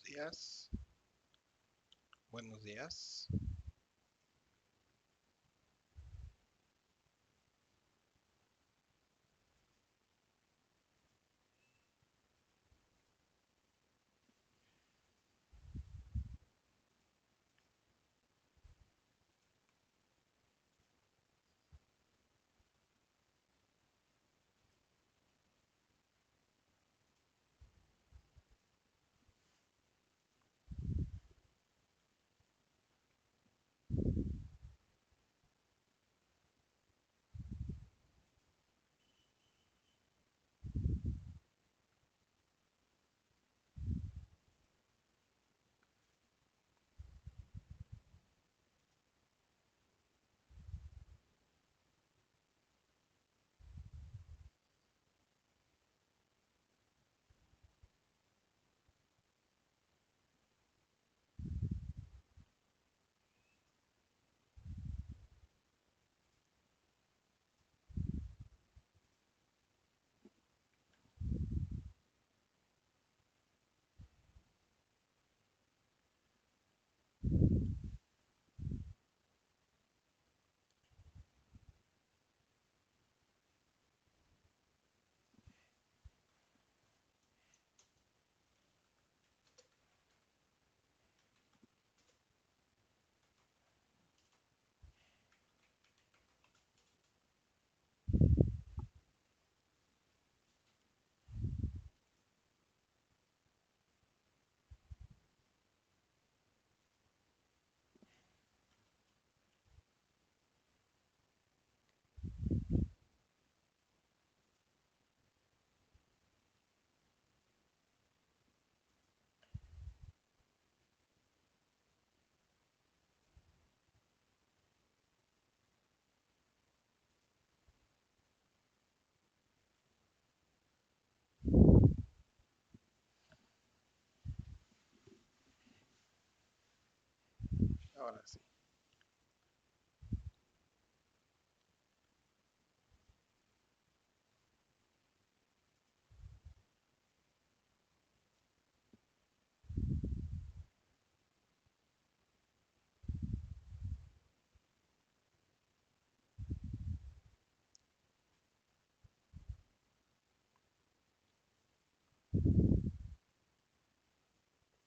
días, buenos días. Ahora sí.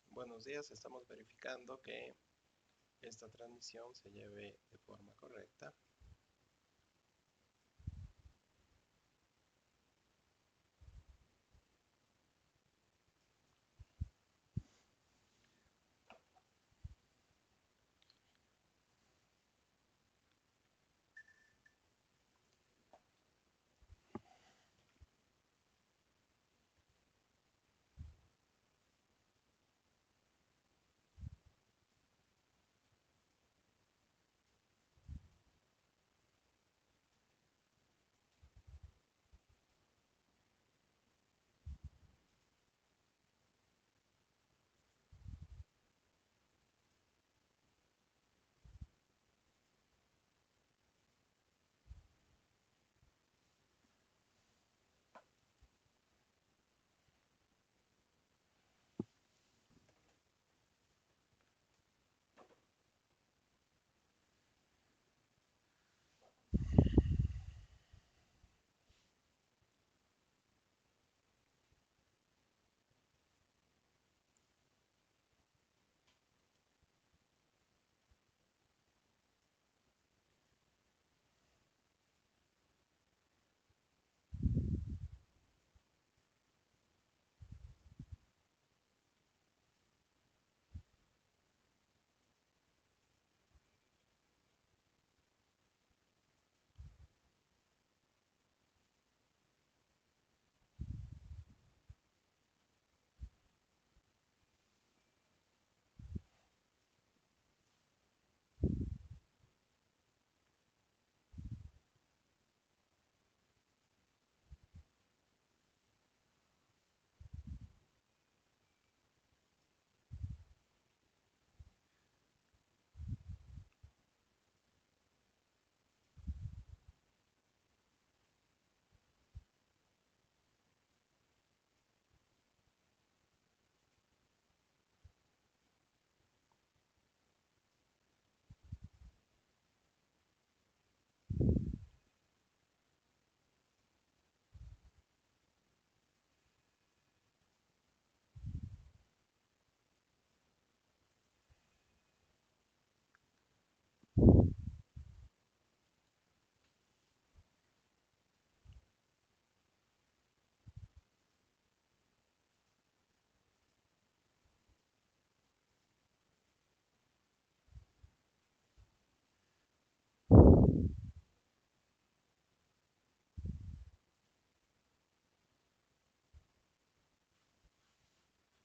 Buenos días, estamos verificando que esta transmisión se lleve de forma correcta.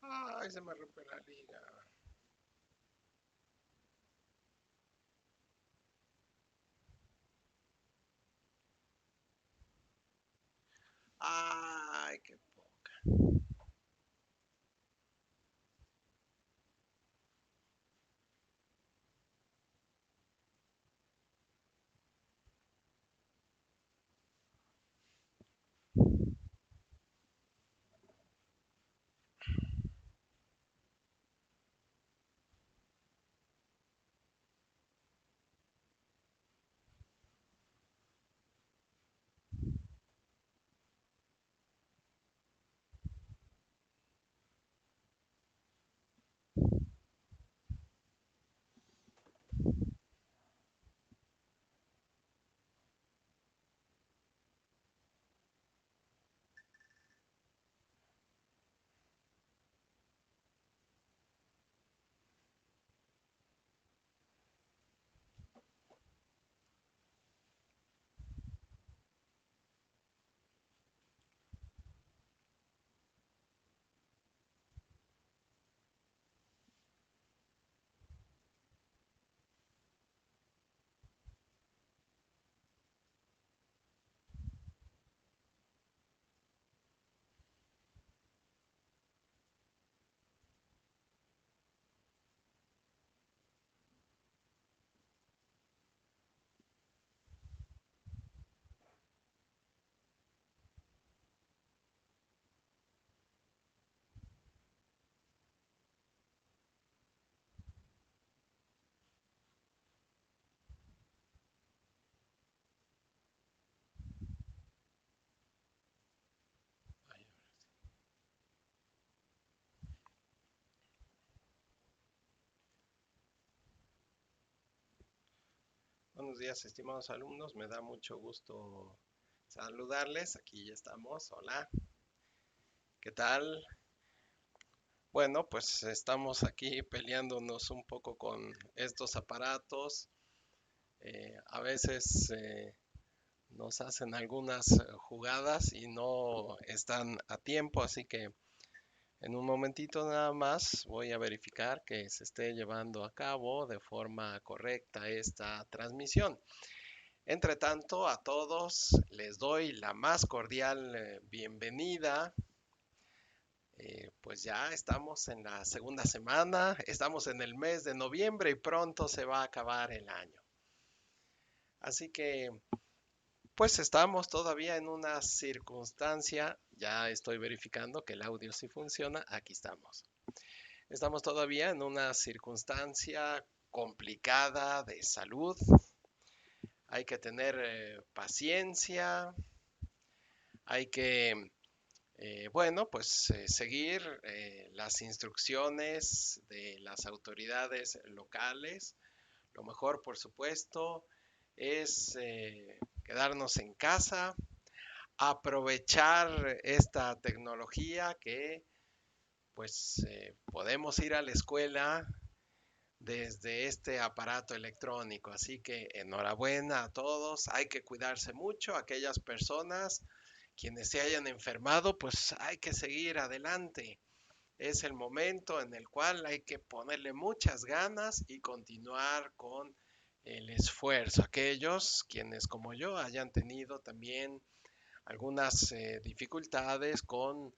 Ay, se me rompe la liga. Ay, qué poca. Ay, buenos días, estimados alumnos. Me da mucho gusto saludarles. Aquí ya estamos. Hola, ¿qué tal? Bueno, pues estamos aquí peleándonos un poco con estos aparatos. A veces nos hacen algunas jugadas y no están a tiempo, así que en un momentito nada más voy a verificar que se esté llevando a cabo de forma correcta esta transmisión. Entre tanto, a todos les doy la más cordial bienvenida. Pues ya estamos en la segunda semana, estamos en el mes de noviembre y pronto se va a acabar el año. Así que, pues estamos todavía en una circunstancia, ya estoy verificando que el audio sí funciona, aquí estamos. Estamos todavía en una circunstancia complicada de salud. Hay que tener paciencia, hay que, bueno, pues seguir las instrucciones de las autoridades locales. Lo mejor, por supuesto, es quedarnos en casa, aprovechar esta tecnología que pues podemos ir a la escuela desde este aparato electrónico. Así que enhorabuena a todos. Hay que cuidarse mucho. Aquellas personas quienes se hayan enfermado, pues hay que seguir adelante. Es el momento en el cual hay que ponerle muchas ganas y continuar con el esfuerzo. Aquellos quienes como yo hayan tenido también algunas dificultades con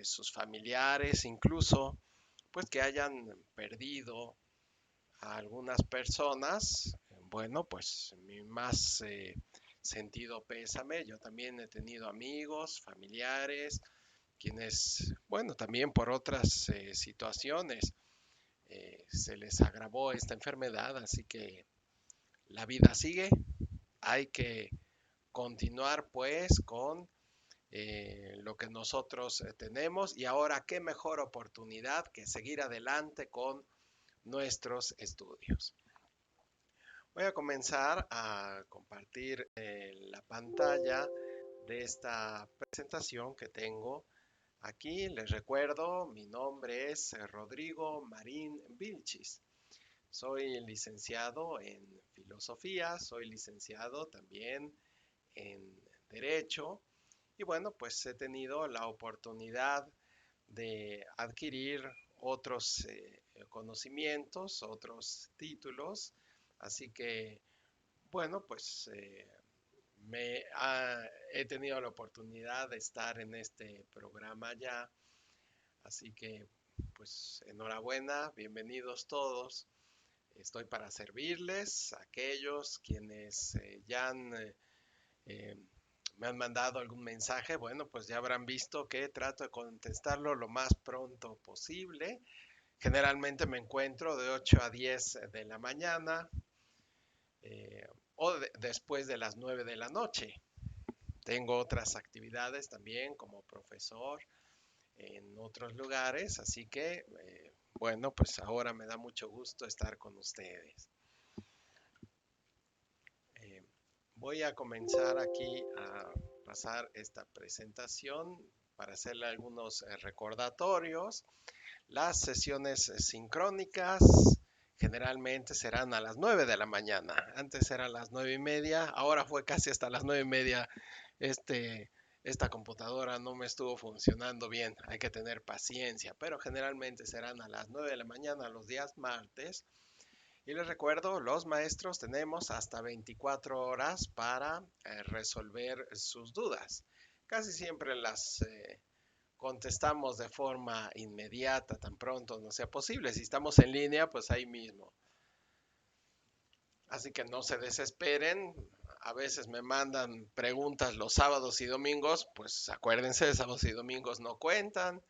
sus familiares, incluso pues que hayan perdido a algunas personas, bueno, pues mi más sentido pésame. Yo también he tenido amigos, familiares, quienes, bueno, también por otras situaciones se les agravó esta enfermedad, así que la vida sigue. Hay que continuar pues con lo que nosotros tenemos y ahora qué mejor oportunidad que seguir adelante con nuestros estudios. Voy a comenzar a compartir la pantalla de esta presentación que tengo aquí. Les recuerdo, mi nombre es Rodrigo Marín Vilchis. Soy licenciado en filosofía, soy licenciado también en derecho y bueno, pues he tenido la oportunidad de adquirir otros conocimientos, otros títulos. Así que, bueno, pues he tenido la oportunidad de estar en este programa ya. Así que, pues enhorabuena, bienvenidos todos. Estoy para servirles, aquellos quienes ya eh, me han mandado algún mensaje, bueno, pues ya habrán visto que trato de contestarlo lo más pronto posible. Generalmente me encuentro de 8 a 10 de la mañana eh, después de las 9 de la noche. Tengo otras actividades también como profesor en otros lugares, así que, bueno, pues ahora me da mucho gusto estar con ustedes. Eh, Voy a comenzar aquí a pasar esta presentación para hacerle algunos recordatorios. Las sesiones sincrónicas generalmente serán a las 9 de la mañana. Antes eran las 9:30, ahora fue casi hasta las 9:30. Esta computadora no me estuvo funcionando bien, hay que tener paciencia, pero generalmente serán a las 9 de la mañana los días martes. Y les recuerdo, los maestros tenemos hasta 24 horas para resolver sus dudas. Casi siempre las contestamos de forma inmediata, tan pronto no sea posible. Si estamos en línea, pues ahí mismo. Así que no se desesperen. A veces me mandan preguntas los sábados y domingos, pues acuérdense, sábados y domingos no cuentan.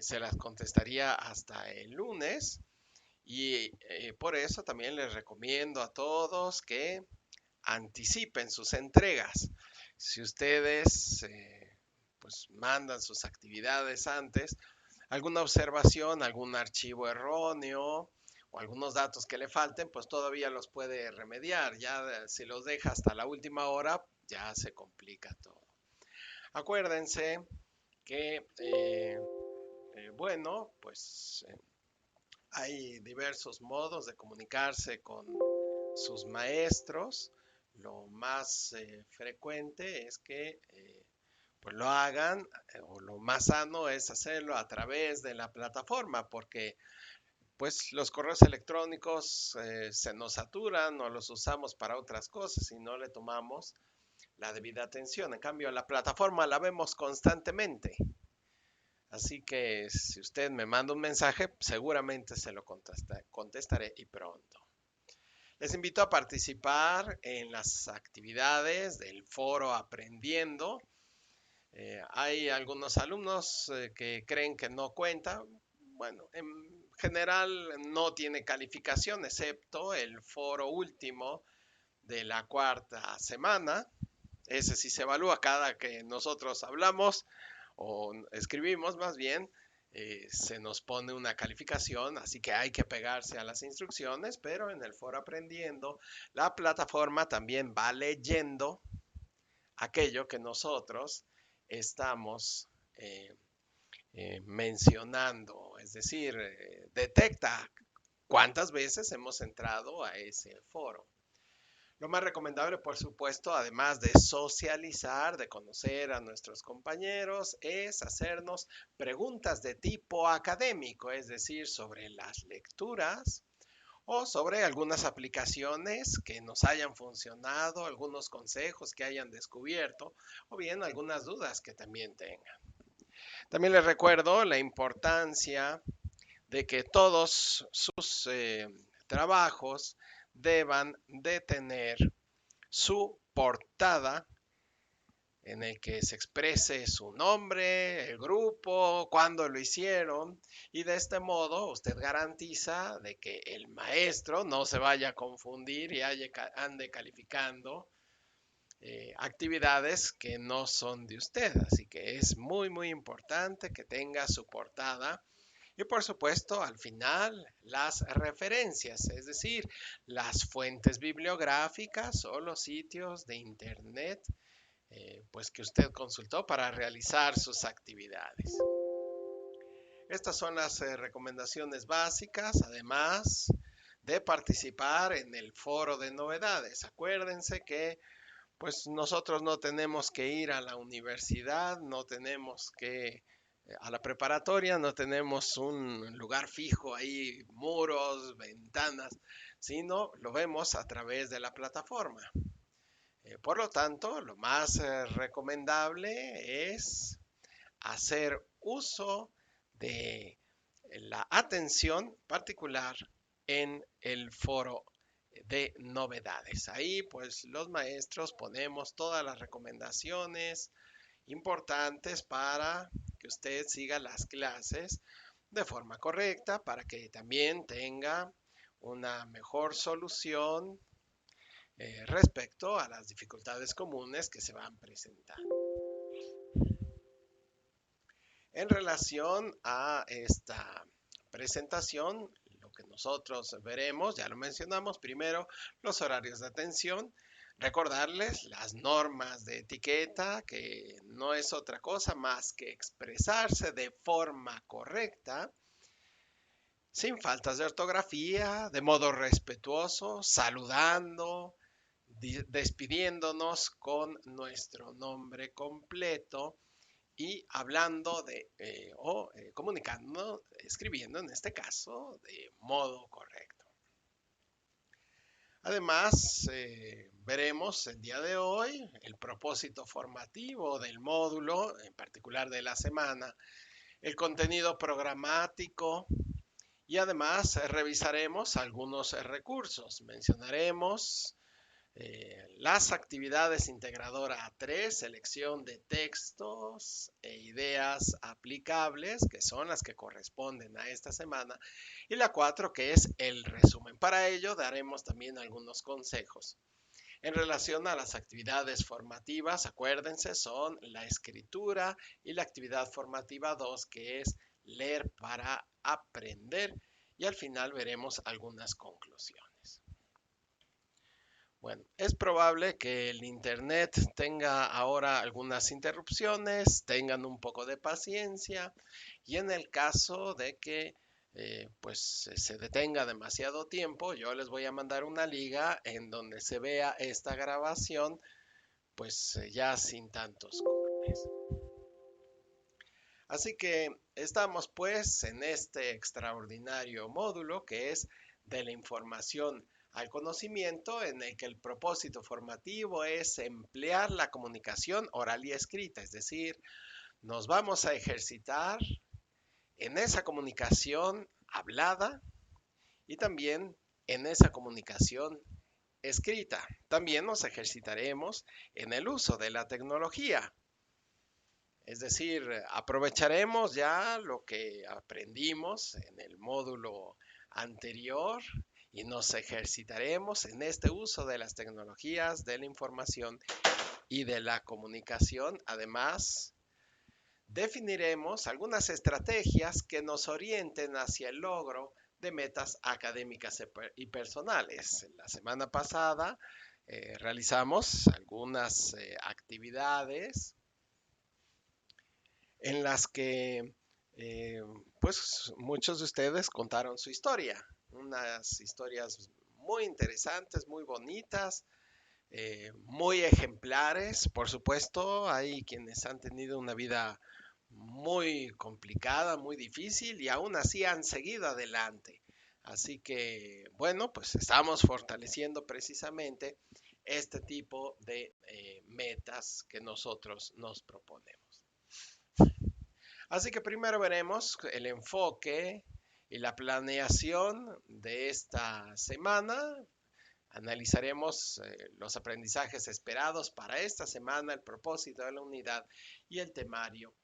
Se las contestaría hasta el lunes. Y por eso también les recomiendo a todos que anticipen sus entregas. Si ustedes pues mandan sus actividades antes, alguna observación, algún archivo erróneo o algunos datos que le falten, pues todavía los puede remediar. Ya si los deja hasta la última hora, ya se complica todo. Acuérdense que, bueno, pues hay diversos modos de comunicarse con sus maestros. Lo más frecuente es que pues lo hagan, o lo más sano es hacerlo a través de la plataforma, porque pues los correos electrónicos se nos saturan o los usamos para otras cosas y no le tomamos la debida atención. En cambio, la plataforma la vemos constantemente. Así que si usted me manda un mensaje, seguramente se lo contestaré y pronto. Les invito a participar en las actividades del foro Aprendiendo. Hay algunos alumnos que creen que no cuenta. Bueno, en general no tiene calificación, excepto el foro último de la cuarta semana. Ese sí se evalúa cada que nosotros hablamos o escribimos más bien. Se nos pone una calificación, así que hay que pegarse a las instrucciones, pero en el foro Aprendiendo, la plataforma también va leyendo aquello que nosotros estamos mencionando, es decir, detecta cuántas veces hemos entrado a ese foro. Lo más recomendable, por supuesto, además de socializar, de conocer a nuestros compañeros, es hacernos preguntas de tipo académico, es decir, sobre las lecturas o sobre algunas aplicaciones que nos hayan funcionado, algunos consejos que hayan descubierto o bien algunas dudas que también tengan. También les recuerdo la importancia de que todos sus trabajos deban de tener su portada en el que se exprese su nombre, el grupo, cuándo lo hicieron, y de este modo usted garantiza de que el maestro no se vaya a confundir y ande calificando actividades que no son de usted. Así que es muy, muy importante que tenga su portada. Y por supuesto, al final, las referencias, es decir, las fuentes bibliográficas o los sitios de internet pues que usted consultó para realizar sus actividades. Estas son las recomendaciones básicas, además de participar en el foro de novedades. Acuérdense que pues nosotros no tenemos que ir a la universidad, no tenemos que A la preparatoria no tenemos un lugar fijo ahí, muros, ventanas, sino lo vemos a través de la plataforma. Por lo tanto, lo más recomendable es hacer uso de la atención particular en el foro de novedades. Ahí pues los maestros ponemos todas las recomendaciones importantes para que usted siga las clases de forma correcta, para que también tenga una mejor solución respecto a las dificultades comunes que se van presentando. En relación a esta presentación, lo que nosotros veremos, ya lo mencionamos, primero los horarios de atención, recordarles las normas de etiqueta, que no es otra cosa más que expresarse de forma correcta, sin faltas de ortografía, de modo respetuoso, saludando, despidiéndonos con nuestro nombre completo y hablando comunicando, escribiendo en este caso, de modo correcto. Además, veremos el día de hoy el propósito formativo del módulo, en particular de la semana, el contenido programático y además revisaremos algunos recursos. Mencionaremos las actividades integradoras 3, selección de textos e ideas aplicables, que son las que corresponden a esta semana, y la 4, que es el resumen. Para ello daremos también algunos consejos. En relación a las actividades formativas, acuérdense, son la escritura y la actividad formativa 2, que es leer para aprender, y al final veremos algunas conclusiones. Bueno, es probable que el internet tenga ahora algunas interrupciones, tengan un poco de paciencia y en el caso de que pues se detenga demasiado tiempo, yo les voy a mandar una liga en donde se vea esta grabación pues ya sin tantos cortes. Así que estamos pues en este extraordinario módulo que es de la información al conocimiento, en el que el propósito formativo es emplear la comunicación oral y escrita, es decir, nos vamos a ejercitar en esa comunicación hablada y también en esa comunicación escrita. También nos ejercitaremos en el uso de la tecnología. Es decir, aprovecharemos ya lo que aprendimos en el módulo anterior y nos ejercitaremos en este uso de las tecnologías de la información y de la comunicación. Además, definiremos algunas estrategias que nos orienten hacia el logro de metas académicas y personales. La semana pasada realizamos algunas actividades en las que pues muchos de ustedes contaron su historia, unas historias muy interesantes, muy bonitas, muy ejemplares. Por supuesto, hay quienes han tenido una vida muy complicada, muy difícil y aún así han seguido adelante. Así que, bueno, pues estamos fortaleciendo precisamente este tipo de metas que nosotros nos proponemos. Así que primero veremos el enfoque y la planeación de esta semana. Analizaremos los aprendizajes esperados para esta semana, el propósito de la unidad y el temario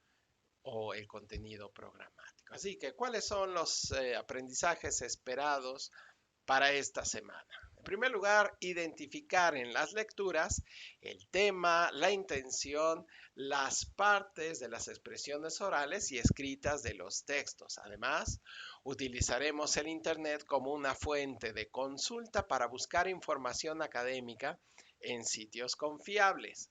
o el contenido programático. Así que, ¿cuáles son los aprendizajes esperados para esta semana? En primer lugar, identificar en las lecturas el tema, la intención, las partes de las expresiones orales y escritas de los textos. Además, utilizaremos el Internet como una fuente de consulta para buscar información académica en sitios confiables.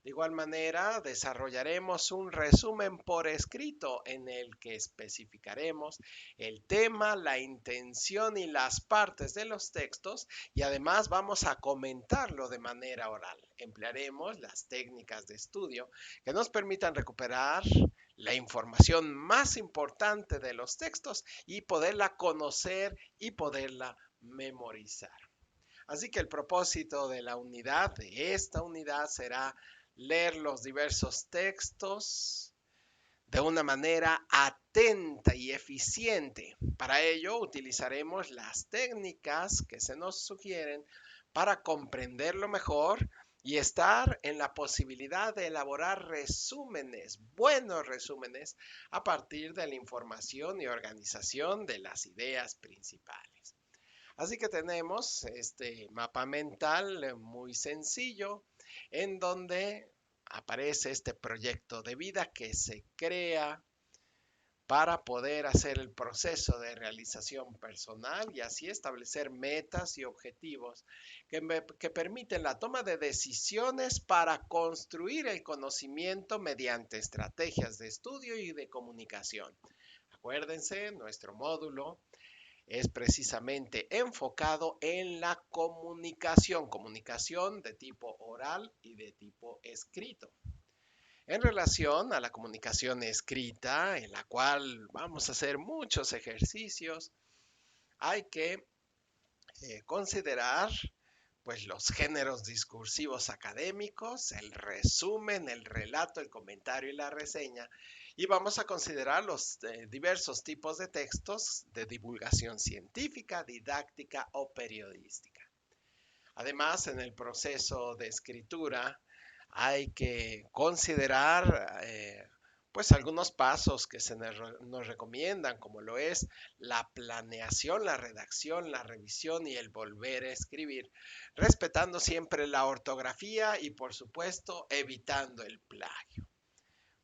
De igual manera, desarrollaremos un resumen por escrito en el que especificaremos el tema, la intención y las partes de los textos y además vamos a comentarlo de manera oral. Emplearemos las técnicas de estudio que nos permitan recuperar la información más importante de los textos y poderla conocer y poderla memorizar. Así que el propósito de la unidad, de esta unidad, será leer los diversos textos de una manera atenta y eficiente. Para ello utilizaremos las técnicas que se nos sugieren para comprenderlo mejor y estar en la posibilidad de elaborar resúmenes, buenos resúmenes, a partir de la información y organización de las ideas principales. Así que tenemos este mapa mental muy sencillo en donde aparece este proyecto de vida que se crea para poder hacer el proceso de realización personal y así establecer metas y objetivos que permiten la toma de decisiones para construir el conocimiento mediante estrategias de estudio y de comunicación. Acuérdense, nuestro módulo es precisamente enfocado en la comunicación, comunicación de tipo oral y de tipo escrito. En relación a la comunicación escrita, en la cual vamos a hacer muchos ejercicios, hay que considerar pues los géneros discursivos académicos, el resumen, el relato, el comentario y la reseña. Y vamos a considerar los diversos tipos de textos de divulgación científica, didáctica o periodística. Además, en el proceso de escritura hay que considerar pues algunos pasos que se nos recomiendan, como lo es la planeación, la redacción, la revisión y el volver a escribir, respetando siempre la ortografía y por supuesto evitando el plagio.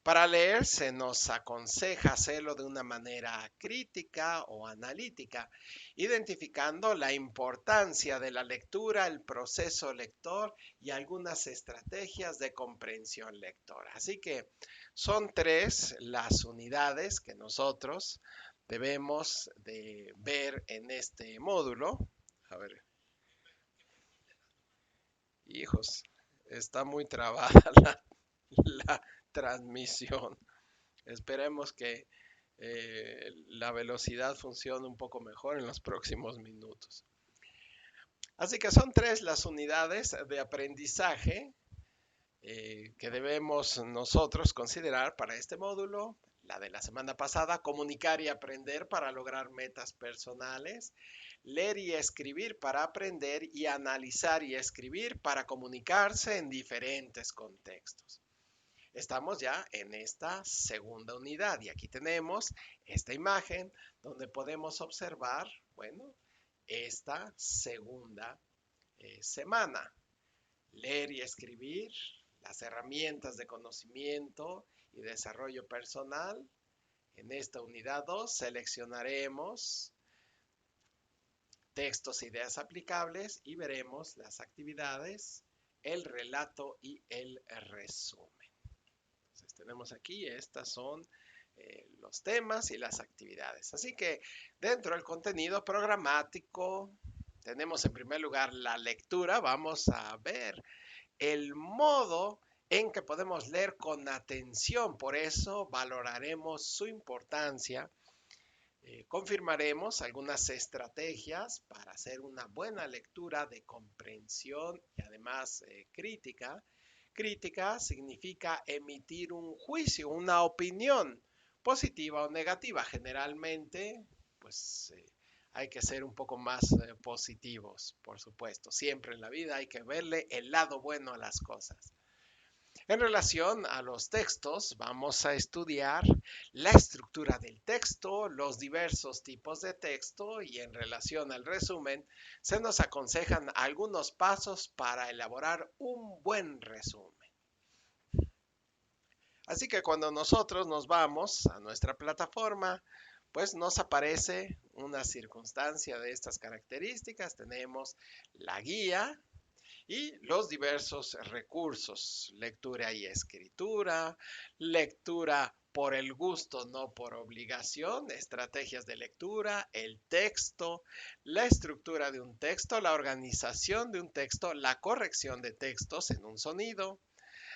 Para leer se nos aconseja hacerlo de una manera crítica o analítica, identificando la importancia de la lectura, el proceso lector y algunas estrategias de comprensión lectora. Así que son tres las unidades que nosotros debemos de ver en este módulo. A ver, hijos, está muy trabada la transmisión. Esperemos que la velocidad funcione un poco mejor en los próximos minutos. Así que son tres las unidades de aprendizaje que debemos nosotros considerar para este módulo. La de la semana pasada, comunicar y aprender para lograr metas personales, leer y escribir para aprender y analizar y escribir para comunicarse en diferentes contextos. Estamos ya en esta segunda unidad y aquí tenemos esta imagen donde podemos observar, bueno, esta segunda semana. Leer y escribir, las herramientas de conocimiento y desarrollo personal. En esta unidad 2 seleccionaremos textos e ideas aplicables y veremos las actividades, el relato y el resumen. Entonces tenemos aquí, estas son los temas y las actividades. Así que dentro del contenido programático tenemos en primer lugar la lectura. Vamos a ver el modo en que podemos leer con atención. Por eso valoraremos su importancia. Confirmaremos algunas estrategias para hacer una buena lectura de comprensión y además crítica. Crítica significa emitir un juicio, una opinión, positiva o negativa. Generalmente, pues hay que ser un poco más positivos, por supuesto. Siempre en la vida hay que verle el lado bueno a las cosas. En relación a los textos, vamos a estudiar la estructura del texto, los diversos tipos de texto y en relación al resumen, se nos aconsejan algunos pasos para elaborar un buen resumen. Así que cuando nosotros nos vamos a nuestra plataforma, pues nos aparece una circunstancia de estas características. Tenemos la guía y los diversos recursos, lectura y escritura, lectura por el gusto, no por obligación, estrategias de lectura, el texto, la estructura de un texto, la organización de un texto, la corrección de textos en un sonido,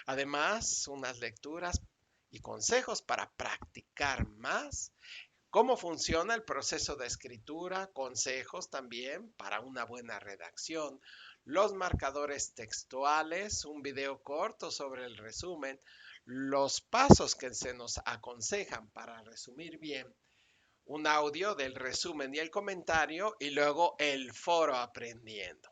además unas lecturas y consejos para practicar más. Cómo funciona el proceso de escritura, consejos también para una buena redacción, los marcadores textuales, un video corto sobre el resumen, los pasos que se nos aconsejan para resumir bien, un audio del resumen y el comentario y luego el foro aprendiendo.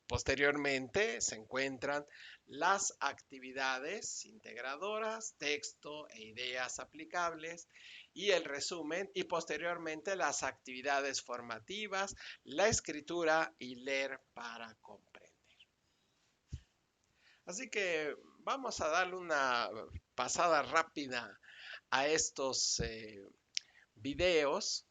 Posteriormente se encuentran las actividades integradoras, texto e ideas aplicables y el resumen y posteriormente las actividades formativas, la escritura y leer para comprender. Así que vamos a darle una pasada rápida a estos videos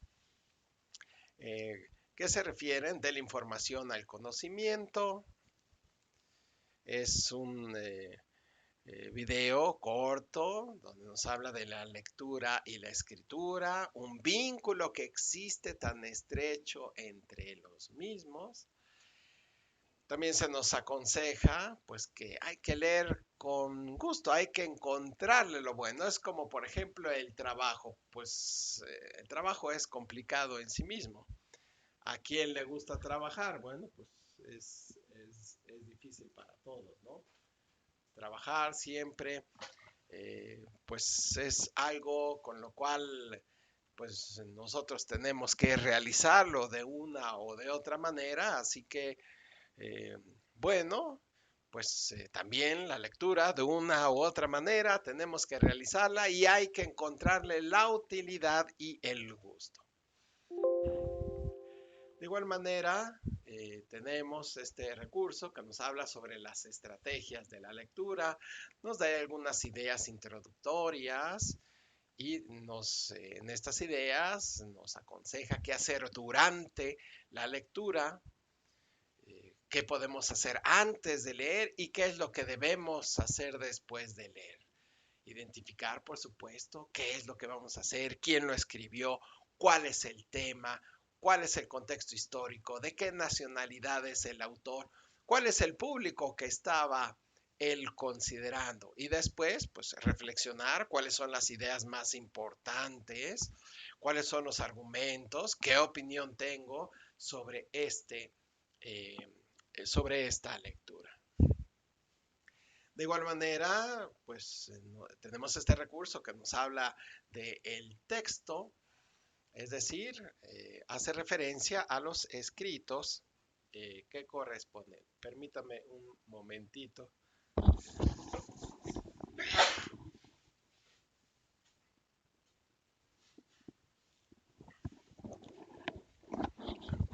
que se refieren de la información al conocimiento. Es un video corto donde nos habla de la lectura y la escritura, un vínculo que existe tan estrecho entre los mismos. También se nos aconseja pues que hay que leer con gusto, hay que encontrarle lo bueno. Es como por ejemplo el trabajo, pues el trabajo es complicado en sí mismo. ¿A quién le gusta trabajar? Bueno, pues es difícil para todos, ¿no? Trabajar siempre, pues es algo con lo cual pues nosotros tenemos que realizarlo de una o de otra manera, así que eh, bueno, pues también la lectura de una u otra manera tenemos que realizarla y hay que encontrarle la utilidad y el gusto. De igual manera, tenemos este recurso que nos habla sobre las estrategias de la lectura, nos da algunas ideas introductorias y en estas ideas nos aconseja qué hacer durante la lectura, qué podemos hacer antes de leer y qué es lo que debemos hacer después de leer. Identificar, por supuesto, qué es lo que vamos a hacer, quién lo escribió, cuál es el tema, cuál es el contexto histórico, de qué nacionalidad es el autor, cuál es el público que estaba él considerando. Y después, pues reflexionar cuáles son las ideas más importantes, cuáles son los argumentos, qué opinión tengo sobre eh, sobre esta lectura. De igual manera, pues tenemos este recurso que nos habla del texto, es decir, hace referencia a los escritos que corresponden. Permítame un momentito.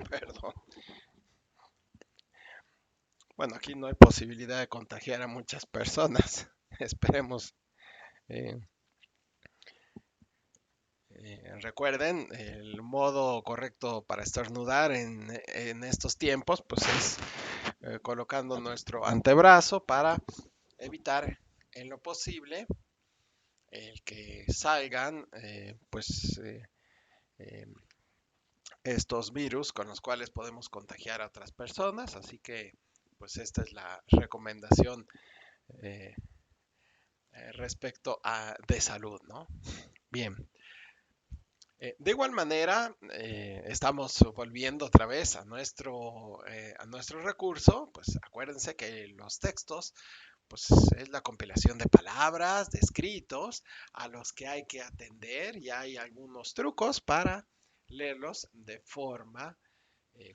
Perdón. Bueno, aquí no hay posibilidad de contagiar a muchas personas. Esperemos. eh, Recuerden, el modo correcto para estornudar en estos tiempos, pues es colocando nuestro antebrazo para evitar en lo posible el que salgan eh, estos virus con los cuales podemos contagiar a otras personas. Así que pues esta es la recomendación eh, respecto a de salud, ¿no? Bien. De igual manera, estamos volviendo otra vez a nuestro recurso. Pues acuérdense que los textos pues, es la compilación de palabras, de escritos, a los que hay que atender y hay algunos trucos para leerlos de forma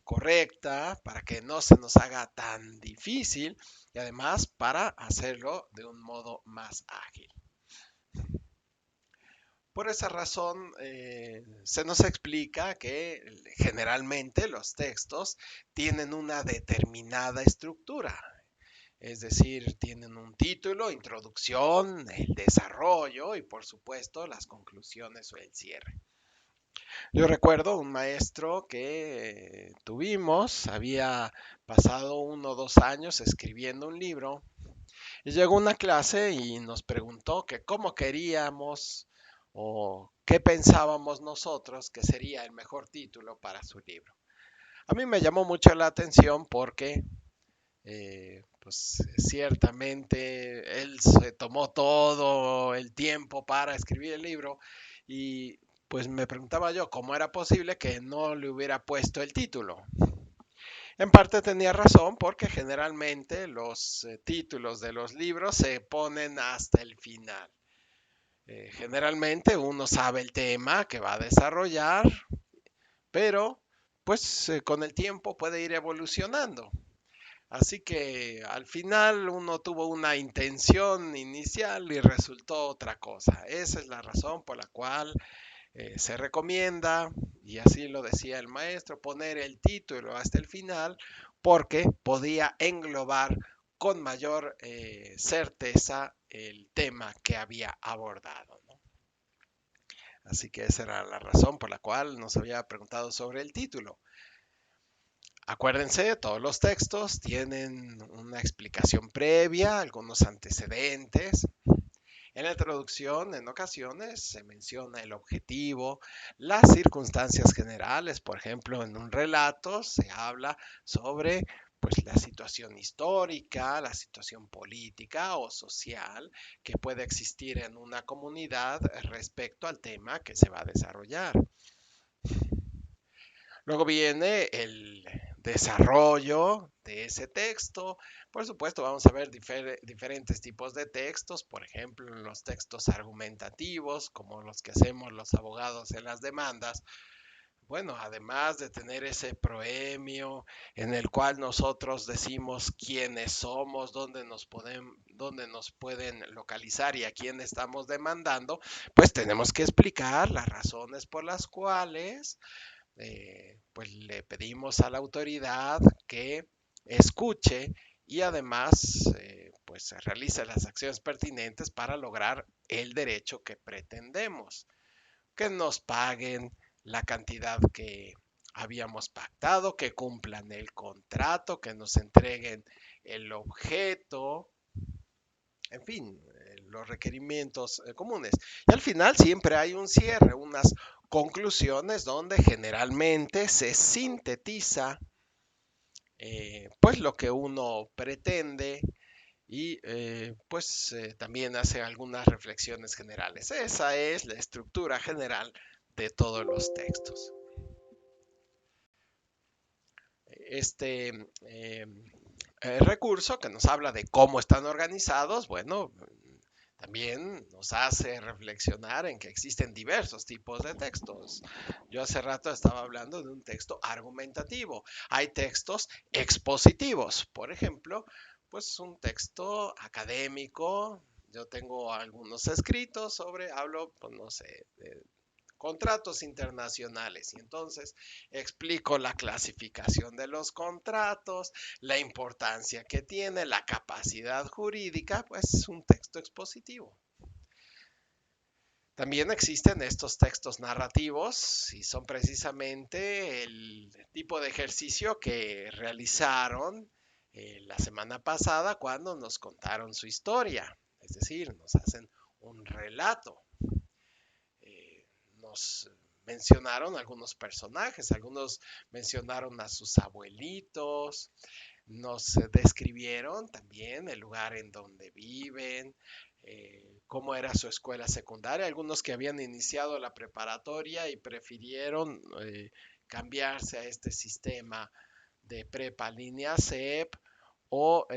correcta, para que no se nos haga tan difícil y además para hacerlo de un modo más ágil. Por esa razón, se nos explica que generalmente los textos tienen una determinada estructura, es decir, tienen un título, introducción, el desarrollo y por supuesto las conclusiones o el cierre. Yo recuerdo un maestro que tuvimos, había pasado 1 o 2 años escribiendo un libro y llegó a una clase y nos preguntó que cómo queríamos o qué pensábamos nosotros que sería el mejor título para su libro. A mí me llamó mucho la atención porque pues ciertamente él se tomó todo el tiempo para escribir el libro y pues me preguntaba yo cómo era posible que no le hubiera puesto el título. En parte tenía razón porque generalmente los títulos de los libros se ponen hasta el final. Generalmente uno sabe el tema que va a desarrollar, pero pues con el tiempo puede ir evolucionando. Así que al final uno tuvo una intención inicial y resultó otra cosa. Esa es la razón por la cual se recomienda, y así lo decía el maestro, poner el título hasta el final porque podía englobar con mayor certeza el tema que había abordado, ¿no? Así que esa era la razón por la cual nos había preguntado sobre el título. Acuérdense, todos los textos tienen una explicación previa, algunos antecedentes. En la introducción, en ocasiones, se menciona el objetivo, las circunstancias generales. Por ejemplo, en un relato se habla sobre pues, la situación histórica, la situación política o social que puede existir en una comunidad respecto al tema que se va a desarrollar. Luego viene el desarrollo de ese texto. Por supuesto, vamos a ver diferentes tipos de textos, por ejemplo, los textos argumentativos, como los que hacemos los abogados en las demandas. Bueno, además de tener ese proemio en el cual nosotros decimos quiénes somos, dónde nos pueden localizar y a quién estamos demandando, pues tenemos que explicar las razones por las cuales pues le pedimos a la autoridad que escuche y además pues realice las acciones pertinentes para lograr el derecho que pretendemos, que nos paguen la cantidad que habíamos pactado, que cumplan el contrato, que nos entreguen el objeto, en fin, los requerimientos comunes. Y al final siempre hay un cierre, unas conclusiones donde generalmente se sintetiza pues lo que uno pretende y pues también hace algunas reflexiones generales. Esa es la estructura general de todos los textos. Este recurso que nos habla de cómo están organizados, bueno, también nos hace reflexionar en que existen diversos tipos de textos. Yo hace rato estaba hablando de un texto argumentativo. Hay textos expositivos, por ejemplo, pues un texto académico. Yo tengo algunos escritos sobre, hablo, pues no sé, de contratos internacionales. Y entonces explico la clasificación de los contratos, la importancia que tiene, la capacidad jurídica, pues es un texto expositivo. También existen estos textos narrativos y son precisamente el tipo de ejercicio que realizaron la semana pasada cuando nos contaron su historia. Es decir, nos hacen un relato. Nos mencionaron algunos personajes, algunos mencionaron a sus abuelitos, nos describieron también el lugar en donde viven, cómo era su escuela secundaria, algunos que habían iniciado la preparatoria y prefirieron cambiarse a este sistema de prepa línea CEP o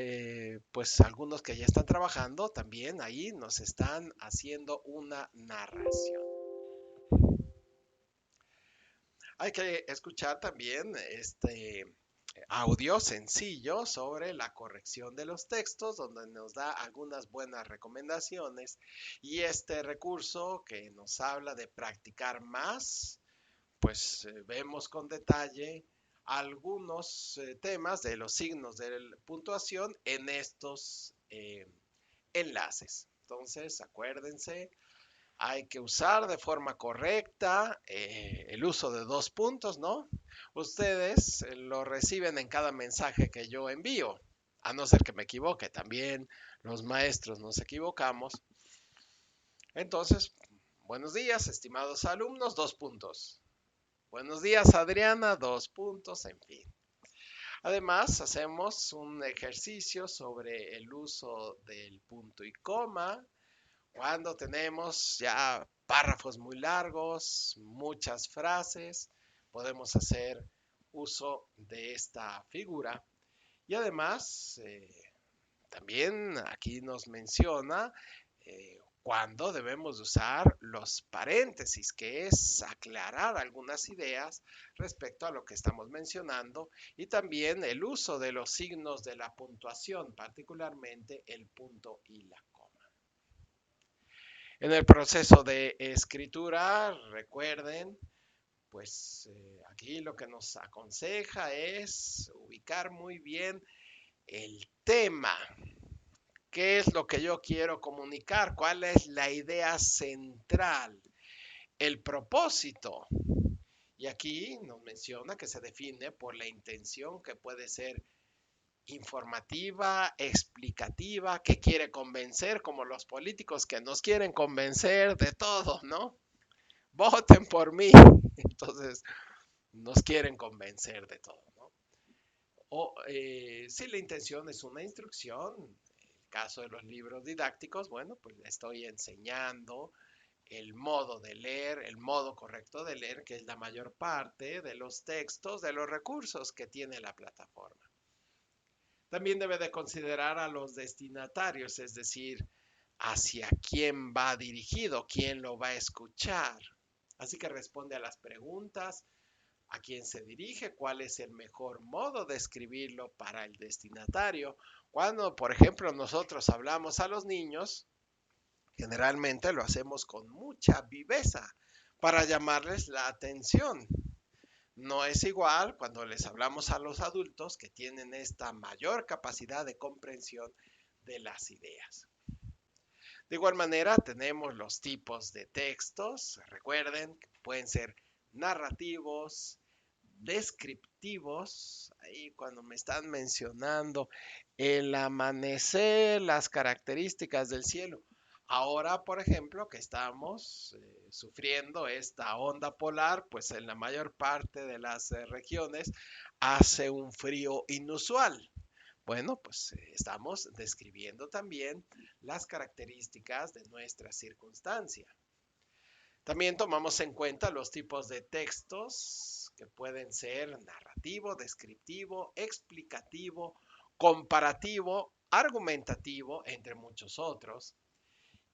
pues algunos que ya están trabajando también ahí nos están haciendo una narración. Hay que escuchar también este audio sencillo sobre la corrección de los textos, donde nos da algunas buenas recomendaciones y este recurso que nos habla de practicar más, pues vemos con detalle algunos temas de los signos de puntuación en estos enlaces. Entonces, acuérdense, hay que usar de forma correcta el uso de dos puntos, ¿no? Ustedes lo reciben en cada mensaje que yo envío, a no ser que me equivoque. También los maestros nos equivocamos. Entonces, buenos días, estimados alumnos, dos puntos. Buenos días, Adriana, dos puntos, en fin. Además, hacemos un ejercicio sobre el uso del punto y coma cuando tenemos ya párrafos muy largos, muchas frases, podemos hacer uso de esta figura. Y además, también aquí nos menciona cuándo debemos usar los paréntesis, que es aclarar algunas ideas respecto a lo que estamos mencionando, y también el uso de los signos de la puntuación, particularmente el punto y la coma. En el proceso de escritura, recuerden, pues aquí lo que nos aconseja es ubicar muy bien el tema. ¿Qué es lo que yo quiero comunicar? ¿Cuál es la idea central? El propósito. Y aquí nos menciona que se define por la intención que puede ser informativa, explicativa, que quiere convencer, como los políticos que nos quieren convencer de todo, ¿no? Voten por mí. Entonces, nos quieren convencer de todo, ¿no? O si la intención es una instrucción, en el caso de los libros didácticos, bueno, pues le estoy enseñando el modo de leer, el modo correcto de leer, que es la mayor parte de los textos, de los recursos que tiene la plataforma. También debe de considerar a los destinatarios, es decir, hacia quién va dirigido, quién lo va a escuchar. Así que responde a las preguntas, a quién se dirige, cuál es el mejor modo de escribirlo para el destinatario. Cuando, por ejemplo, nosotros hablamos a los niños, generalmente lo hacemos con mucha viveza para llamarles la atención. No es igual cuando les hablamos a los adultos que tienen esta mayor capacidad de comprensión de las ideas. De igual manera, tenemos los tipos de textos. Recuerden que pueden ser narrativos, descriptivos. Ahí cuando me están mencionando el amanecer, las características del cielo. Ahora, por ejemplo, que estamos sufriendo esta onda polar, pues en la mayor parte de las regiones hace un frío inusual. Bueno, pues estamos describiendo también las características de nuestra circunstancia. También tomamos en cuenta los tipos de textos que pueden ser narrativo, descriptivo, explicativo, comparativo, argumentativo, entre muchos otros.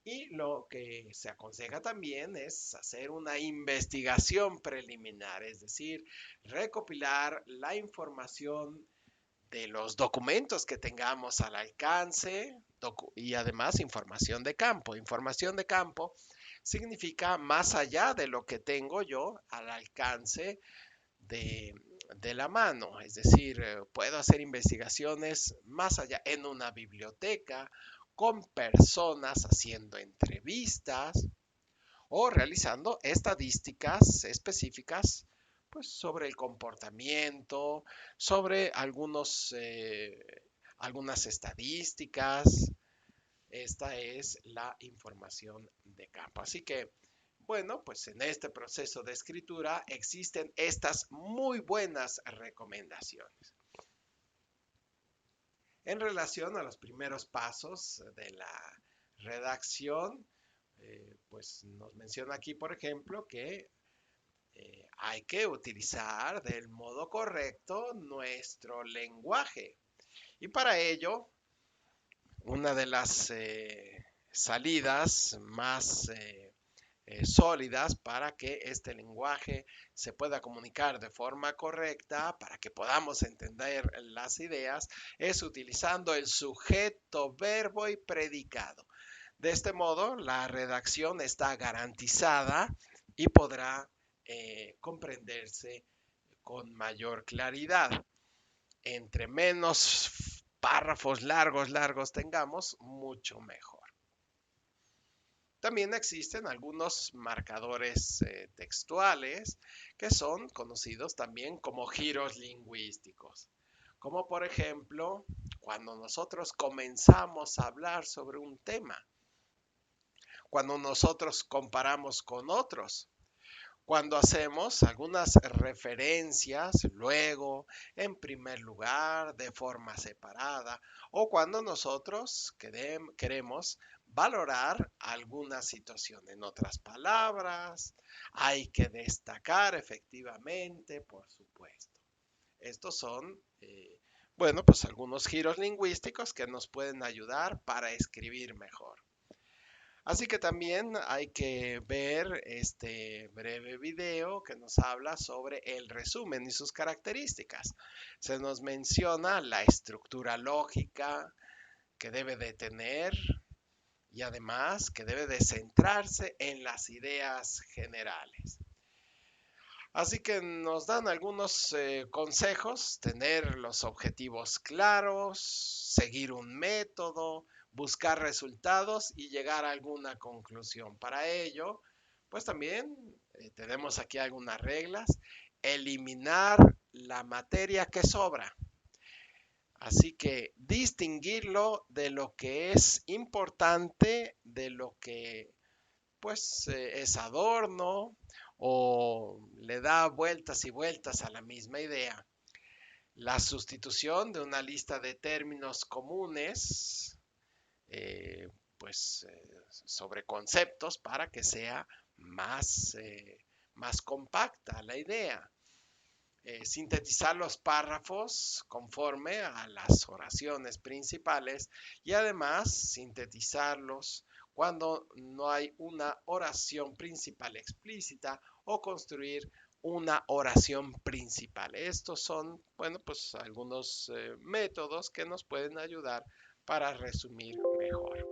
Y lo que se aconseja también es hacer una investigación preliminar, es decir, recopilar la información de los documentos que tengamos al alcance y además información de campo. Información de campo significa más allá de lo que tengo yo al alcance de la mano. Es decir, puedo hacer investigaciones más allá en una biblioteca, con personas haciendo entrevistas o realizando estadísticas específicas pues, sobre el comportamiento, sobre algunas estadísticas. Esta es la información de campo. Así que, bueno, pues en este proceso de escritura existen estas muy buenas recomendaciones. En relación a los primeros pasos de la redacción, pues nos menciona aquí, por ejemplo, que hay que utilizar del modo correcto nuestro lenguaje. Y para ello, una de las salidas más sólidas para que este lenguaje se pueda comunicar de forma correcta, para que podamos entender las ideas, es utilizando el sujeto, verbo y predicado. De este modo, la redacción está garantizada y podrá comprenderse con mayor claridad. Entre menos párrafos largos tengamos, mucho mejor. También existen algunos marcadores textuales que son conocidos también como giros lingüísticos. Como por ejemplo, cuando nosotros comenzamos a hablar sobre un tema, cuando nosotros comparamos con otros, Cuando hacemos algunas referencias luego, en primer lugar, de forma separada, o cuando nosotros queremos valorar alguna situación. En otras palabras, hay que destacar efectivamente, por supuesto. Estos son, bueno, pues algunos giros lingüísticos que nos pueden ayudar para escribir mejor. Así que también hay que ver este breve video que nos habla sobre el resumen y sus características. Se nos menciona la estructura lógica que debe de tener y además que debe de centrarse en las ideas generales. Así que nos dan algunos consejos: tener los objetivos claros, seguir un método, buscar resultados y llegar a alguna conclusión. Para ello, pues también tenemos aquí algunas reglas. Eliminar la materia que sobra. Así que distinguirlo de lo que es importante, de lo que pues es adorno o le da vueltas y vueltas a la misma idea. La sustitución de una lista de términos comunes, eh, pues sobre conceptos para que sea más compacta la idea. Sintetizar los párrafos conforme a las oraciones principales y además sintetizarlos cuando no hay una oración principal explícita o construir una oración principal. Estos son, bueno, pues algunos métodos que nos pueden ayudar para resumir mejor.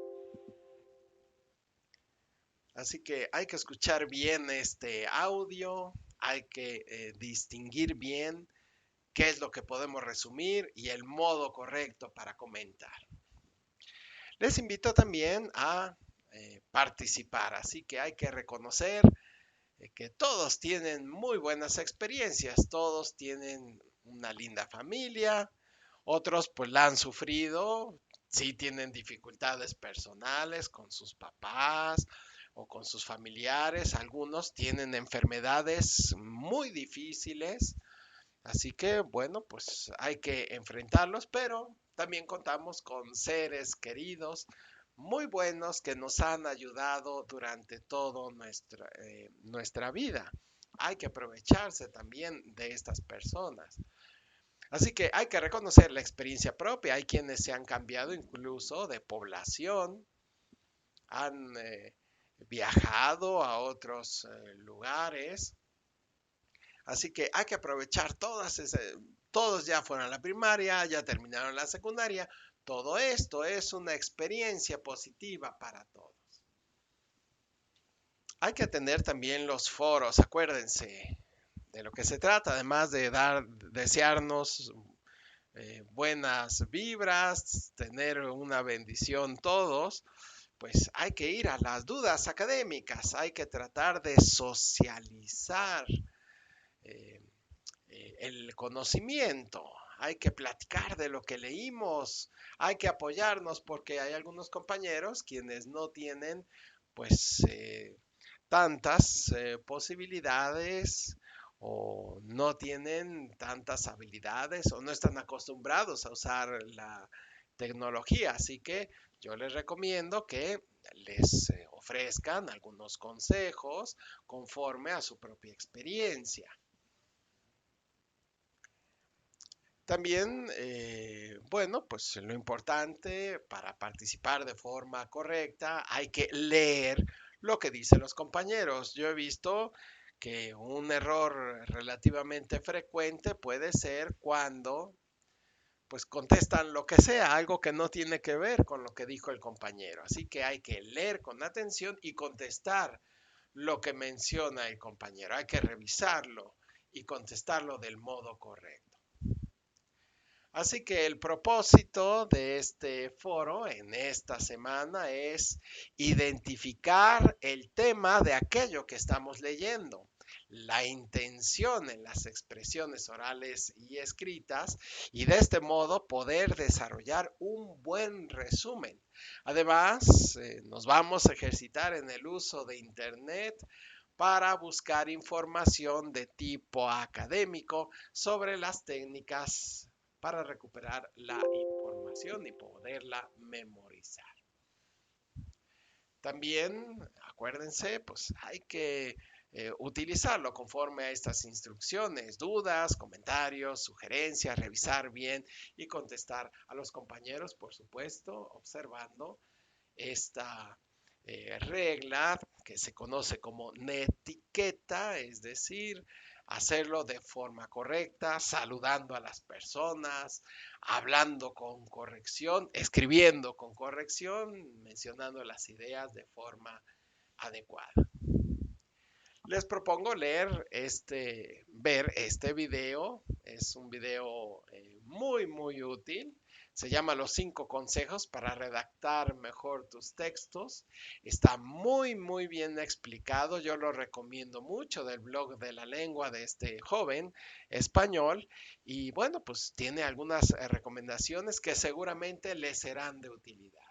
Así que hay que escuchar bien este audio, hay que distinguir bien qué es lo que podemos resumir y el modo correcto para comentar. Les invito también a participar, así que hay que reconocer que todos tienen muy buenas experiencias, todos tienen una linda familia, otros pues la han sufrido, sí tienen dificultades personales con sus papás o con sus familiares, algunos tienen enfermedades muy difíciles. Así que, bueno, pues hay que enfrentarlos, pero también contamos con seres queridos muy buenos que nos han ayudado durante toda nuestra vida. Hay que aprovecharse también de estas personas. Así que hay que reconocer la experiencia propia. Hay quienes se han cambiado incluso de población, han viajado a otros lugares. Así que hay que aprovechar todos ya fueron a la primaria, ya terminaron la secundaria. Todo esto es una experiencia positiva para todos. Hay que atender también los foros, acuérdense de lo que se trata, además de desearnos buenas vibras, tener una bendición todos, pues hay que ir a las dudas académicas, hay que tratar de socializar eh, el conocimiento, hay que platicar de lo que leímos, hay que apoyarnos porque hay algunos compañeros quienes no tienen pues tantas posibilidades o no tienen tantas habilidades o no están acostumbrados a usar la tecnología. Así que yo les recomiendo que les ofrezcan algunos consejos conforme a su propia experiencia. También, bueno, pues lo importante para participar de forma correcta, hay que leer lo que dicen los compañeros. Yo he visto que un error relativamente frecuente puede ser cuando pues contestan lo que sea, algo que no tiene que ver con lo que dijo el compañero. Así que hay que leer con atención y contestar lo que menciona el compañero. Hay que revisarlo y contestarlo del modo correcto. Así que el propósito de este foro en esta semana es identificar el tema de aquello que estamos leyendo, la intención en las expresiones orales y escritas y de este modo poder desarrollar un buen resumen. Además, nos vamos a ejercitar en el uso de Internet para buscar información de tipo académico sobre las técnicas para recuperar la información y poderla memorizar. También, acuérdense, pues hay que utilizarlo conforme a estas instrucciones, dudas, comentarios, sugerencias, revisar bien y contestar a los compañeros, por supuesto, observando esta regla que se conoce como netiqueta, es decir, hacerlo de forma correcta, saludando a las personas, hablando con corrección, escribiendo con corrección, mencionando las ideas de forma adecuada. Les propongo ver este video. Es un video muy útil. Se llama Los 5 consejos para redactar mejor tus textos. Está muy bien explicado. Yo lo recomiendo mucho del blog de la lengua de este joven español. Y bueno, pues tiene algunas recomendaciones que seguramente les serán de utilidad.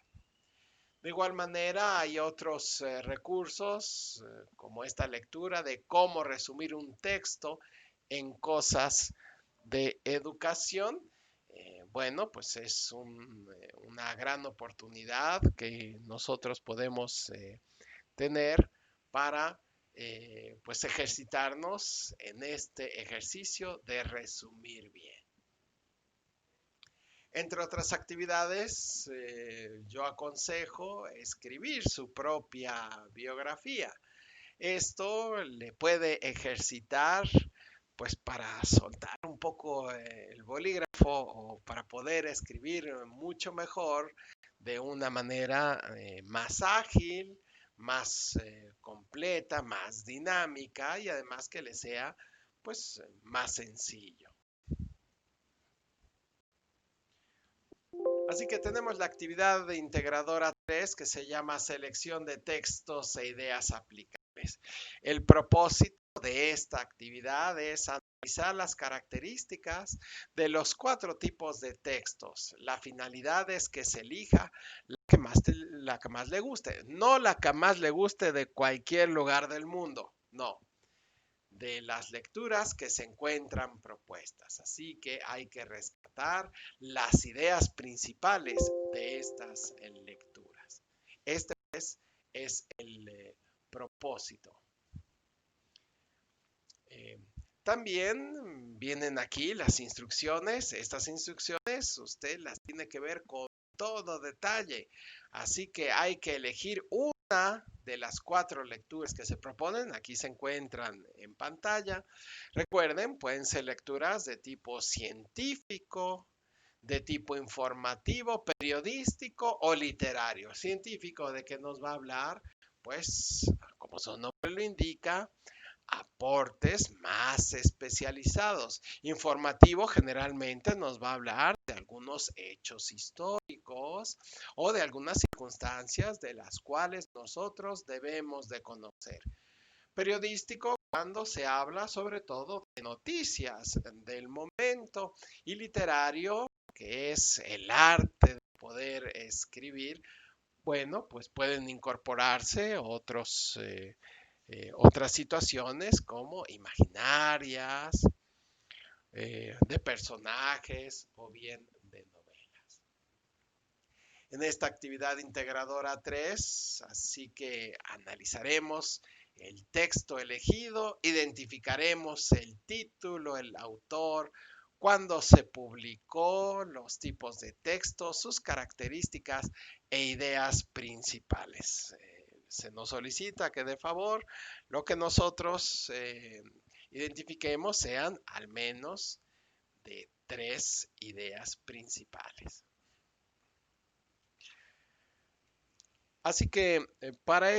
De igual manera, hay otros recursos como esta lectura de cómo resumir un texto en cosas de educación. Bueno, pues es una gran oportunidad que nosotros podemos tener para pues ejercitarnos en este ejercicio de resumir bien. Entre otras actividades, yo aconsejo escribir su propia biografía. Esto le puede ejercitar, pues para soltar un poco el bolígrafo o para poder escribir mucho mejor de una manera más ágil, más completa, más dinámica y además que le sea pues más sencillo. Así que tenemos la actividad de integradora 3 que se llama selección de textos e ideas aplicables. El propósito de esta actividad es analizar las características de los 4 tipos de textos. La finalidad es que se elija la que más le guste, no la que más le guste de cualquier lugar del mundo, no, de las lecturas que se encuentran propuestas. Así que hay que rescatar las ideas principales de estas lecturas. Este es el propósito. También vienen aquí las instrucciones. Estas instrucciones usted las tiene que ver con todo detalle. Así que hay que elegir una de las 4 lecturas que se proponen. Aquí se encuentran en pantalla. Recuerden, pueden ser lecturas de tipo científico, de tipo informativo, periodístico o literario. Científico, ¿de qué nos va a hablar? Pues, como su nombre lo indica, aportes más especializados. Informativo generalmente nos va a hablar de algunos hechos históricos o de algunas circunstancias de las cuales nosotros debemos de conocer. Periodístico cuando se habla sobre todo de noticias del momento y literario, que es el arte de poder escribir. Bueno, pues pueden incorporarse otras situaciones como imaginarias, de personajes o bien de novelas. En esta actividad integradora 3, así que analizaremos el texto elegido, identificaremos el título, el autor, cuándo se publicó, los tipos de texto, sus características e ideas principales. Se nos solicita que de favor lo que nosotros identifiquemos sean al menos de 3 ideas principales. Así que para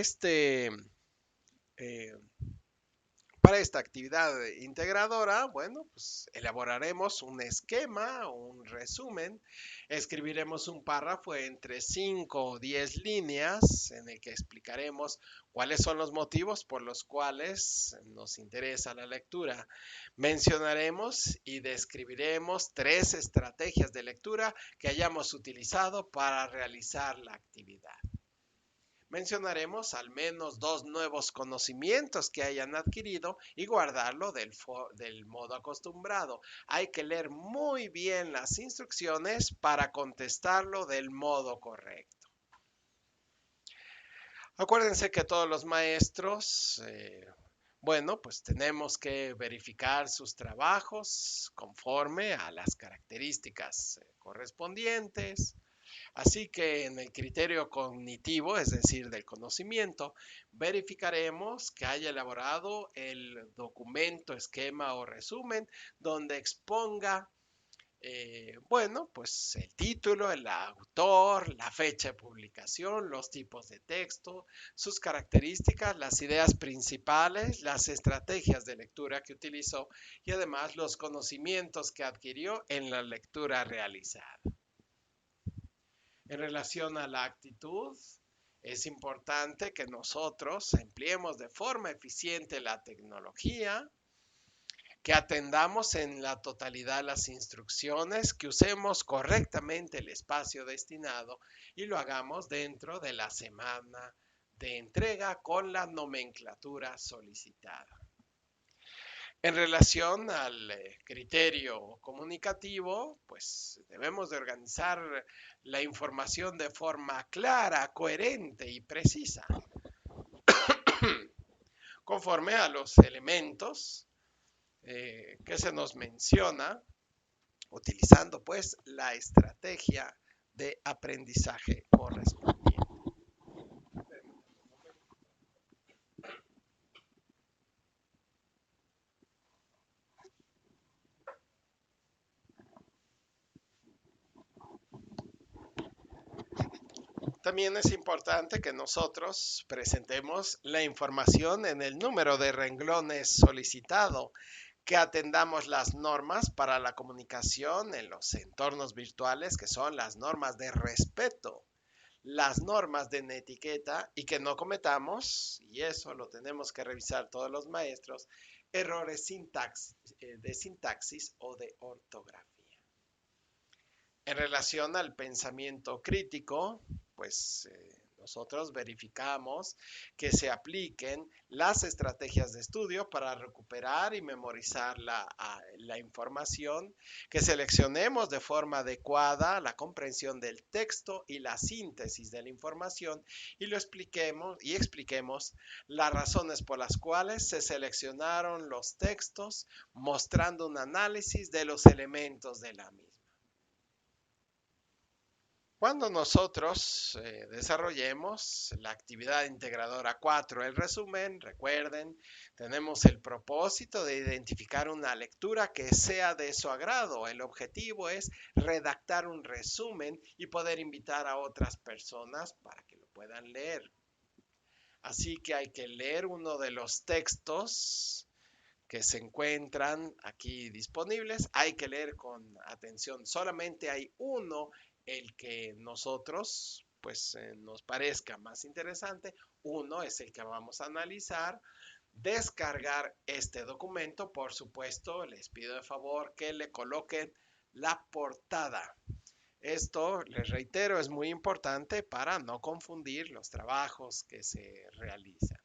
esta actividad integradora, bueno, pues elaboraremos un esquema, un resumen, escribiremos un párrafo entre 5 o 10 líneas en el que explicaremos cuáles son los motivos por los cuales nos interesa la lectura. Mencionaremos y describiremos 3 estrategias de lectura que hayamos utilizado para realizar la actividad. mencionaremos al menos 2 nuevos conocimientos que hayan adquirido y guardarlo del modo acostumbrado. Hay que leer muy bien las instrucciones para contestarlo del modo correcto. Acuérdense que todos los maestros, bueno, pues tenemos que verificar sus trabajos conforme a las características correspondientes. Así que en el criterio cognitivo, es decir, del conocimiento, verificaremos que haya elaborado el documento, esquema o resumen donde exponga, bueno, pues el título, el autor, la fecha de publicación, los tipos de texto, sus características, las ideas principales, las estrategias de lectura que utilizó y además los conocimientos que adquirió en la lectura realizada. En relación a la actitud, es importante que nosotros empleemos de forma eficiente la tecnología, que atendamos en la totalidad las instrucciones, que usemos correctamente el espacio destinado y lo hagamos dentro de la semana de entrega con la nomenclatura solicitada. En relación al criterio comunicativo, pues debemos de organizar la información de forma clara, coherente y precisa, conforme a los elementos que se nos menciona, utilizando pues la estrategia de aprendizaje correspondiente. También es importante que nosotros presentemos la información en el número de renglones solicitado, que atendamos las normas para la comunicación en los entornos virtuales, que son las normas de respeto, las normas de etiqueta y que no cometamos, y eso lo tenemos que revisar todos los maestros, errores de sintaxis o de ortografía. En relación al pensamiento crítico, pues nosotros verificamos que se apliquen las estrategias de estudio para recuperar y memorizar la información, que seleccionemos de forma adecuada la comprensión del texto y la síntesis de la información y expliquemos las razones por las cuales se seleccionaron los textos, mostrando un análisis de los elementos de la misma. Cuando nosotros desarrollemos la actividad integradora 4, el resumen, recuerden, tenemos el propósito de identificar una lectura que sea de su agrado. El objetivo es redactar un resumen y poder invitar a otras personas para que lo puedan leer. Así que hay que leer uno de los textos que se encuentran aquí disponibles. Hay que leer con atención. Solamente hay uno, el que nosotros pues nos parezca más interesante. Uno es el que vamos a analizar. Descargar este documento, por supuesto, les pido de favor que le coloquen la portada. Esto, les reitero, es muy importante para no confundir los trabajos que se realizan.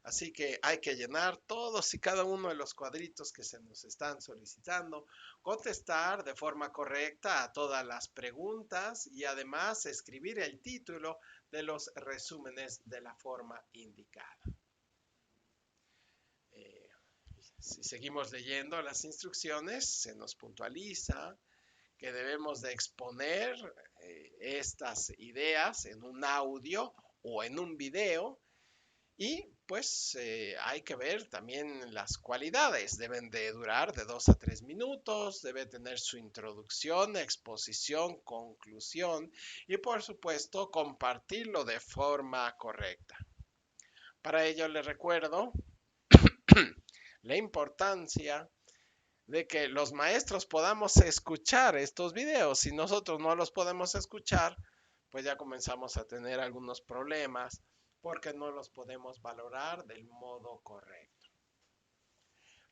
Así que hay que llenar todos y cada uno de los cuadritos que se nos están solicitando, contestar de forma correcta a todas las preguntas y además escribir el título de los resúmenes de la forma indicada. Si seguimos leyendo las instrucciones, se nos puntualiza que debemos de exponer estas ideas en un audio o en un video. Y pues hay que ver también las cualidades. Deben de durar de 2 a 3 minutos, debe tener su introducción, exposición, conclusión y por supuesto compartirlo de forma correcta. Para ello les recuerdo la importancia de que los maestros podamos escuchar estos videos. Si nosotros no los podemos escuchar, pues ya comenzamos a tener algunos problemas porque no los podemos valorar del modo correcto.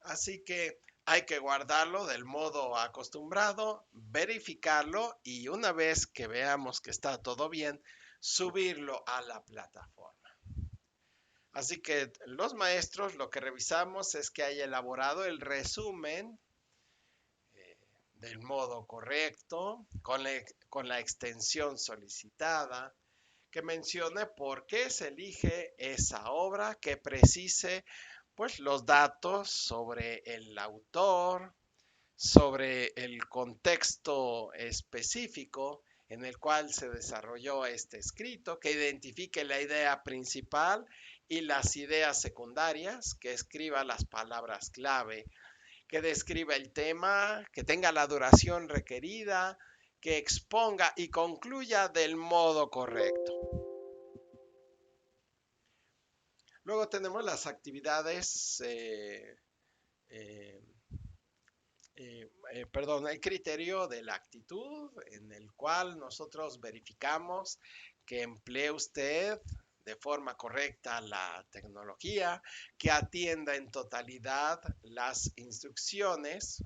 Así que hay que guardarlo del modo acostumbrado, verificarlo y una vez que veamos que está todo bien, subirlo a la plataforma. Así que los maestros lo que revisamos es que haya elaborado el resumen del modo correcto, con la extensión solicitada, que mencione por qué se elige esa obra, que precise pues los datos sobre el autor, sobre el contexto específico en el cual se desarrolló este escrito, que identifique la idea principal y las ideas secundarias, que escriba las palabras clave, que describa el tema, que tenga la duración requerida, que exponga y concluya del modo correcto. Luego tenemos las actividades, el criterio de la actitud, en el cual nosotros verificamos que emplee usted de forma correcta la tecnología, que atienda en totalidad las instrucciones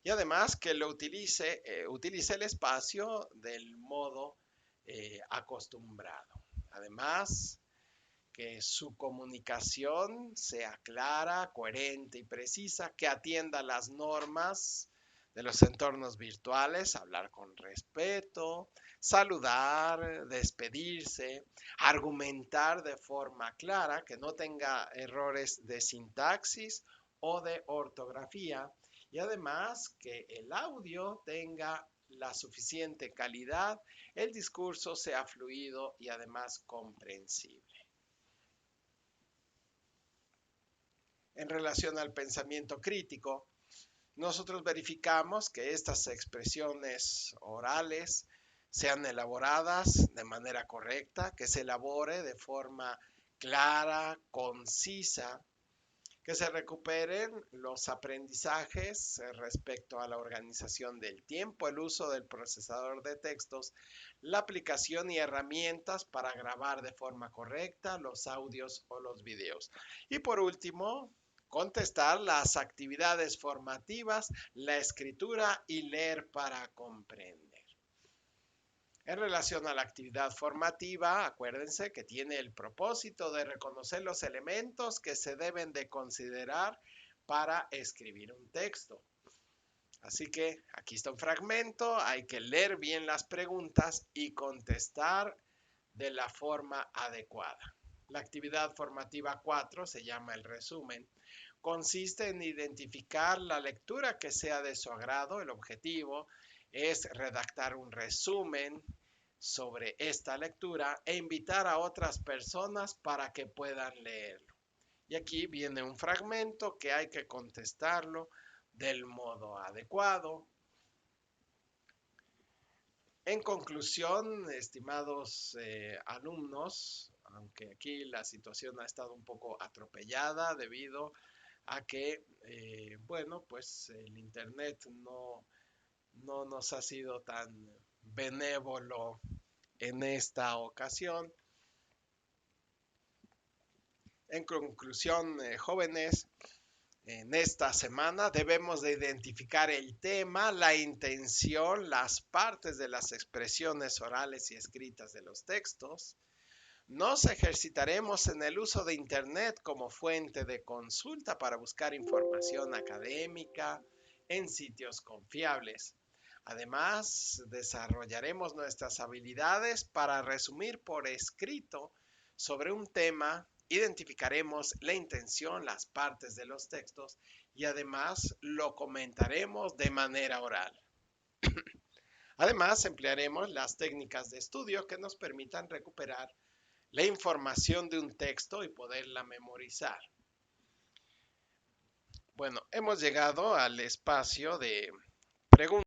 y además que lo utilice el espacio del modo acostumbrado. Además, que su comunicación sea clara, coherente y precisa, que atienda las normas de los entornos virtuales, hablar con respeto, saludar, despedirse, argumentar de forma clara, que no tenga errores de sintaxis o de ortografía y además que el audio tenga la suficiente calidad, el discurso sea fluido y además comprensible. En relación al pensamiento crítico, nosotros verificamos que estas expresiones orales sean elaboradas de manera correcta, que se elabore de forma clara, concisa, que se recuperen los aprendizajes respecto a la organización del tiempo, el uso del procesador de textos, la aplicación y herramientas para grabar de forma correcta los audios o los videos. Y por último, contestar las actividades formativas, la escritura y leer para comprender. En relación a la actividad formativa, acuérdense que tiene el propósito de reconocer los elementos que se deben de considerar para escribir un texto. Así que aquí está un fragmento, hay que leer bien las preguntas y contestar de la forma adecuada. La actividad formativa 4 se llama el resumen. Consiste en identificar la lectura que sea de su agrado. El objetivo es redactar un resumen sobre esta lectura e invitar a otras personas para que puedan leerlo. Y aquí viene un fragmento que hay que contestarlo del modo adecuado. En conclusión, estimados alumnos, aunque aquí la situación ha estado un poco atropellada debido a que, bueno, pues el Internet no nos ha sido tan benévolo en esta ocasión. En conclusión, jóvenes, en esta semana debemos de identificar el tema, la intención, las partes de las expresiones orales y escritas de los textos. Nos ejercitaremos en el uso de Internet como fuente de consulta para buscar información académica en sitios confiables. Además, desarrollaremos nuestras habilidades para resumir por escrito sobre un tema, identificaremos la intención, las partes de los textos y además lo comentaremos de manera oral. Además, emplearemos las técnicas de estudio que nos permitan recuperar la información de un texto y poderla memorizar. Bueno, hemos llegado al espacio de preguntas.